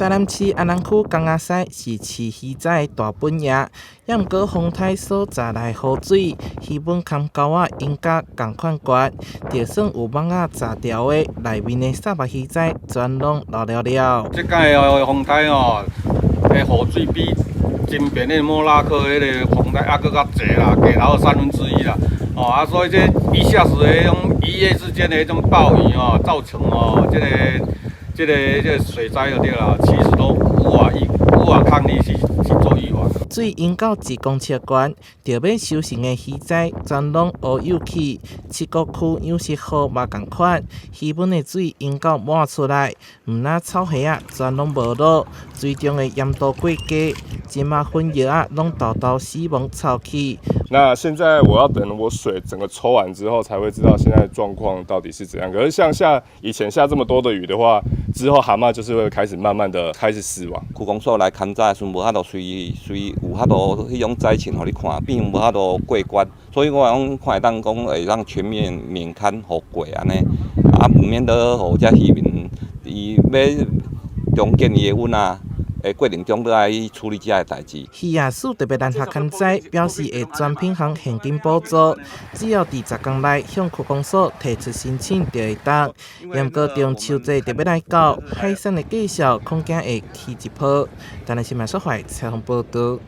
台南市安南区江雅西是饲鱼仔的大本营，也毋过风台所在来河水，鱼本坎沟仔应甲共款悬，就算有网仔炸条的，内面的沙白鱼仔全拢老了了。即届的风台哦，的河水比前边的莫拉克迄个风台还佫较济啦，加头1/3啦。哦所以这一下子的迄种一夜之间的迄种暴雨哦，造成这个水灾就对啦，其实都无法抗力去做预防。水淹到1公尺悬，着要修行的鱼仔全拢乌有去。七股区养殖户嘛共款，鱼本的水淹到满出来，毋那草虾仔全拢无落，水中的盐度过低，金马粉叶仔拢豆豆死亡臭气。那现在我要等我水整个抽完之后，才会知道现在状况到底是怎样。可是像以前下这么多的雨的话，之后蛤蟆就是会开始慢慢的开始死亡。区公所来勘查的时，无法度随有法度迄种灾情互你看，并无法度过关，所以我讲看会当讲会让全面免勘互过安尼，毋免得互遮渔民伊要重建伊的稳啊。过程中都爱处理这个代志。渔业署特别联合勘灾，表示会全品项现金补助，只要伫10天内向区公所提出申请就会当。也毋过中秋节特别来到，海产的介绍恐惊会起一波。但是新闻所在采访报道。